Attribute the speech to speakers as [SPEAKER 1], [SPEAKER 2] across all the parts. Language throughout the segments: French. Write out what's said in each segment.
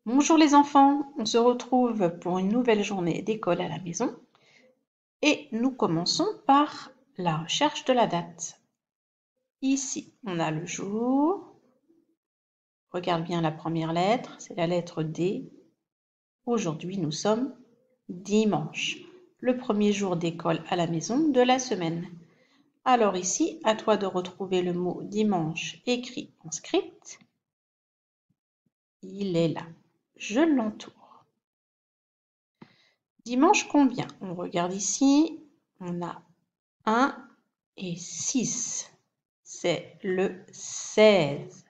[SPEAKER 1] Bonjour les enfants, on se retrouve pour une nouvelle journée d'école à la maison et nous commençons par la recherche de la date. Ici, on a le jour. Regarde bien la première lettre, c'est la lettre D. Aujourd'hui, nous sommes dimanche, le premier jour d'école à la maison de la semaine. Alors ici, à toi de retrouver le mot dimanche écrit en script. Il est là. Je l'entoure. Dimanche combien? On regarde ici, on a 1 et 6. C'est le 16.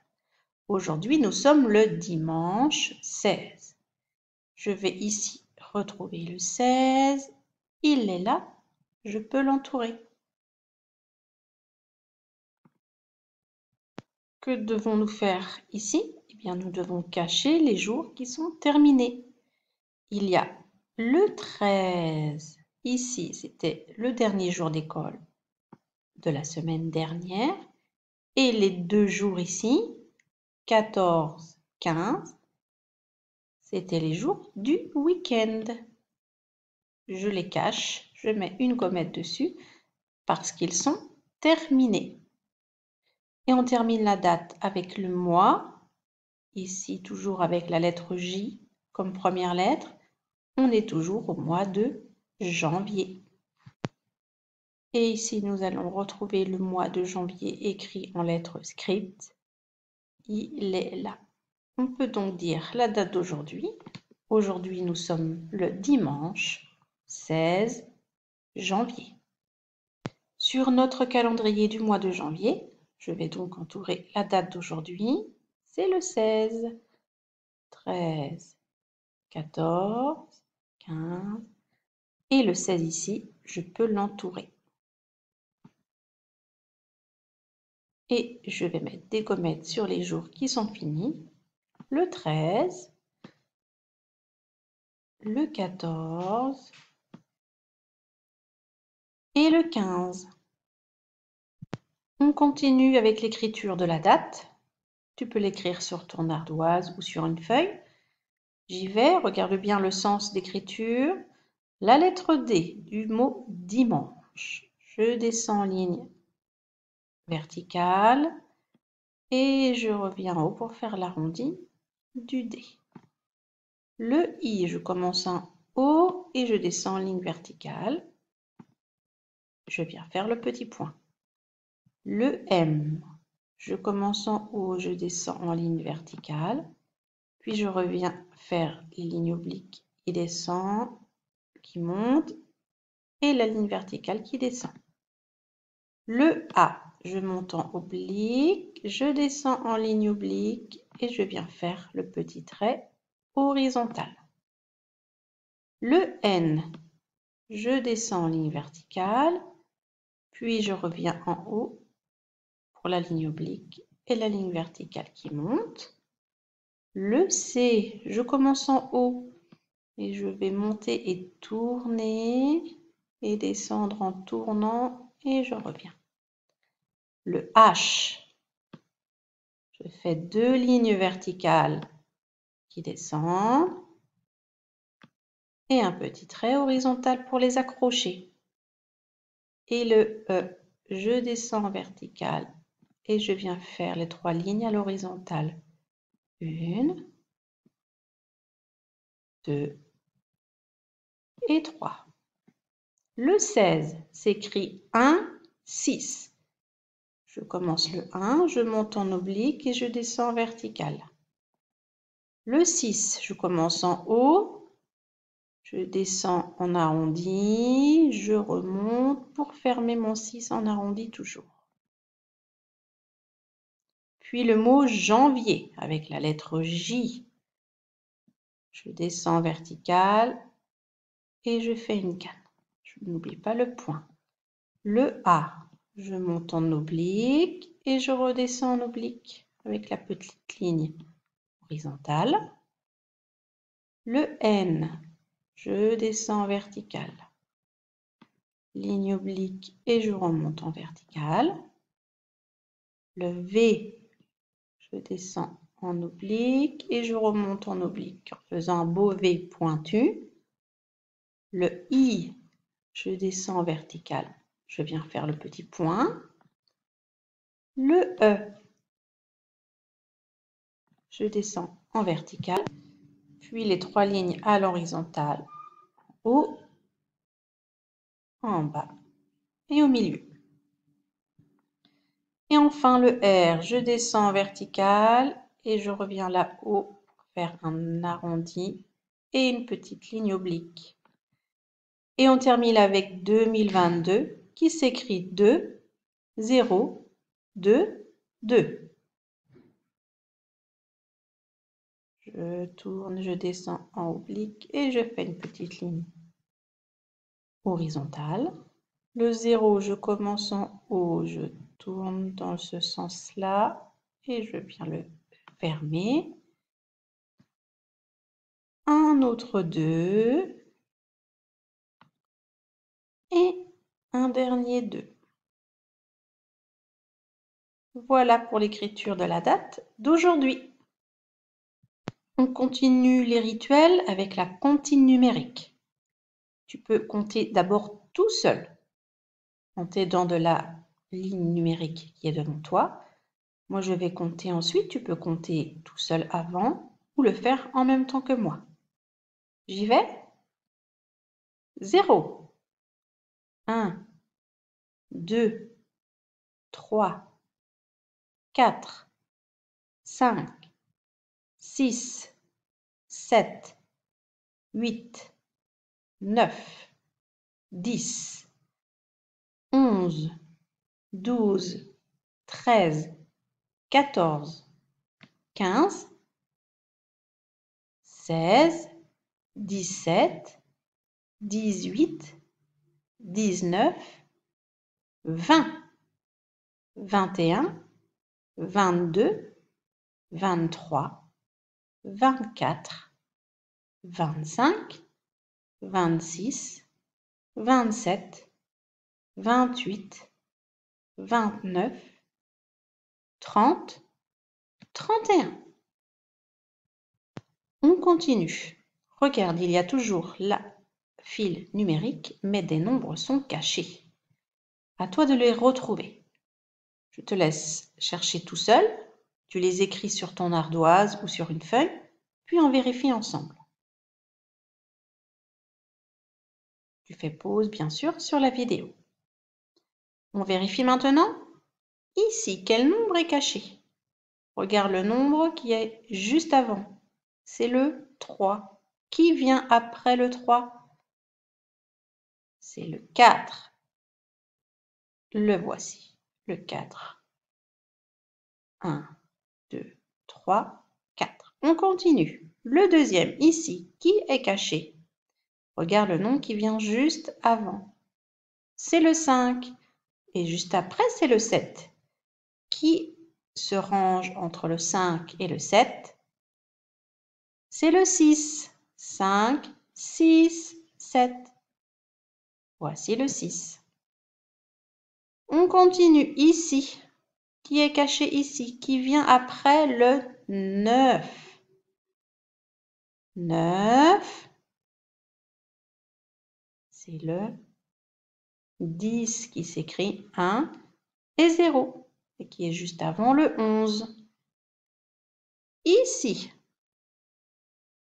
[SPEAKER 1] Aujourd'hui, nous sommes le dimanche 16. Je vais ici retrouver le 16. Il est là, je peux l'entourer. Que devons-nous faire ici? Eh bien, nous devons cacher les jours qui sont terminés. Il y a le 13. Ici, c'était le dernier jour d'école de la semaine dernière. Et les 2 jours ici, 14, 15, c'était les jours du week-end. Je les cache, je mets une gommette dessus parce qu'ils sont terminés. Et on termine la date avec le mois, ici toujours avec la lettre J comme première lettre. On est toujours au mois de janvier. Et ici, nous allons retrouver le mois de janvier écrit en lettres script. Il est là. On peut donc dire la date d'aujourd'hui. Aujourd'hui, nous sommes le dimanche 16 janvier. Sur notre calendrier du mois de janvier, je vais donc entourer la date d'aujourd'hui. C'est le 16, 13, 14, 15. Et le 16 ici, je peux l'entourer. Et je vais mettre des gommettes sur les jours qui sont finis. Le 13, le 14 et le 15. On continue avec l'écriture de la date. Tu peux l'écrire sur ton ardoise ou sur une feuille. J'y vais, regarde bien le sens d'écriture. La lettre D du mot dimanche. Je descends en ligne verticale et je reviens en haut pour faire l'arrondi du D. Le I, je commence en haut et je descends en ligne verticale. Je viens faire le petit point. Le M, je commence en haut, je descends en ligne verticale. Puis je reviens faire les lignes obliques qui descendent, qui montent, et la ligne verticale qui descend. Le A, je monte en oblique, je descends en ligne oblique et je viens faire le petit trait horizontal. Le N, je descends en ligne verticale, puis je reviens en haut pour la ligne oblique et la ligne verticale qui monte. Le C, je commence en haut et je vais monter et tourner et descendre en tournant et je reviens. Le H, je fais 2 lignes verticales qui descendent et un petit trait horizontal pour les accrocher. Et le E, je descends en verticale et je viens faire les 3 lignes à l'horizontale. 1, 2 et 3. Le 16 s'écrit 1, 6. Je commence le 1, je monte en oblique et je descends en verticale. Le 6, je commence en haut, je descends en arrondi, je remonte pour fermer mon 6 en arrondi toujours. Puis le mot janvier avec la lettre J. Je descends en verticale et je fais une canne. Je n'oublie pas le point. Le A, je monte en oblique et je redescends en oblique avec la petite ligne horizontale. Le N, je descends en verticale. Ligne oblique et je remonte en verticale. Le V, je descends en oblique et je remonte en oblique en faisant un beau V pointu. Le I, je descends en vertical. Je viens faire le petit point. Le E, je descends en vertical. Puis les 3 lignes à l'horizontale, en haut, en bas et au milieu. Et enfin le R, je descends en vertical et je reviens là-haut pour faire un arrondi et une petite ligne oblique. Et on termine avec 2022 qui s'écrit 2, 0, 2, 2. Je tourne, je descends en oblique et je fais une petite ligne horizontale. Le 0, je commence en haut, je tourne dans ce sens-là et je viens le fermer. Un autre 2 et un dernier 2. Voilà pour l'écriture de la date d'aujourd'hui. On continue les rituels avec la comptine numérique. Tu peux compter d'abord tout seul en t'aidant de la ligne numérique qui est devant toi. Moi, je vais compter ensuite. Tu peux compter tout seul avant ou le faire en même temps que moi. J'y vais. 0, 1, 2, 3, 4, 5, 6, 7, 8, 9, 10, 11, 12, 13, 14, 15, 16, 17, 18, 19, 20, 21, 22, 23, 24, 25, 26, 27, 28, 29, 30, 31. On continue. Regarde, il y a toujours la file numérique, mais des nombres sont cachés. À toi de les retrouver. Je te laisse chercher tout seul. Tu les écris sur ton ardoise ou sur une feuille, puis on vérifie ensemble. Tu fais pause, bien sûr, sur la vidéo. On vérifie maintenant. Ici, quel nombre est caché? Regarde le nombre qui est juste avant. C'est le 3. Qui vient après le 3? C'est le 4. Le voici, le 4. 1, 2, 3, 4. On continue. Le deuxième, ici, qui est caché? Regarde le nom qui vient juste avant. C'est le 5. Et juste après, c'est le 7. Qui se range entre le 5 et le 7? C'est le 6. 5, 6, 7. Voici le 6. On continue ici. Qui est caché ici? Qui vient après le 9? 9. C'est le 10 qui s'écrit 1 et 0 et qui est juste avant le 11. Ici,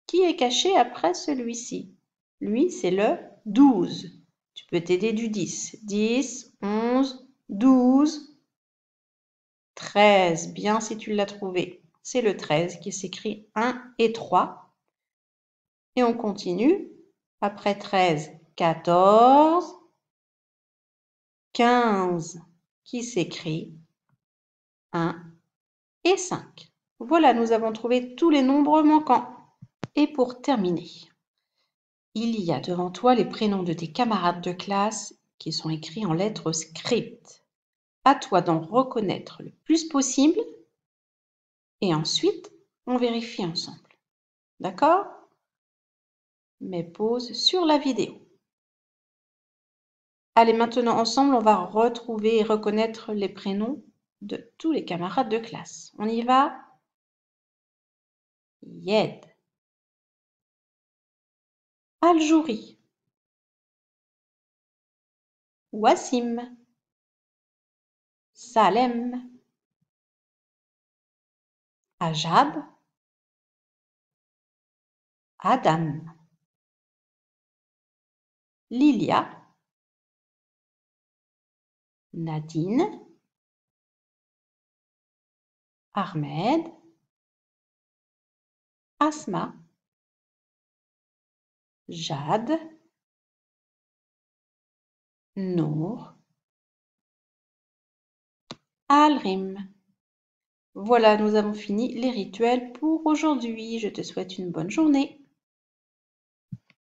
[SPEAKER 1] qui est caché après celui-ci? Lui, c'est le 12. Tu peux t'aider du 10. 10, 11, 12, 13. Bien si tu l'as trouvé. C'est le 13 qui s'écrit 1 et 3. Et on continue. Après 13, 14, 15 qui s'écrit 1 et 5. Voilà, nous avons trouvé tous les nombres manquants. Et pour terminer, il y a devant toi les prénoms de tes camarades de classe qui sont écrits en lettres script. À toi d'en reconnaître le plus possible et ensuite, on vérifie ensemble. D'accord? Mets pause sur la vidéo. Allez, maintenant ensemble, on va retrouver et reconnaître les prénoms de tous les camarades de classe. On y va? Yed. Aljouri. Wassim. Salem. Ajab. Adam. Lilia. Nadine. Ahmed. Asma. Jade. Nour. Alrim. Voilà, nous avons fini les rituels pour aujourd'hui. Je te souhaite une bonne journée.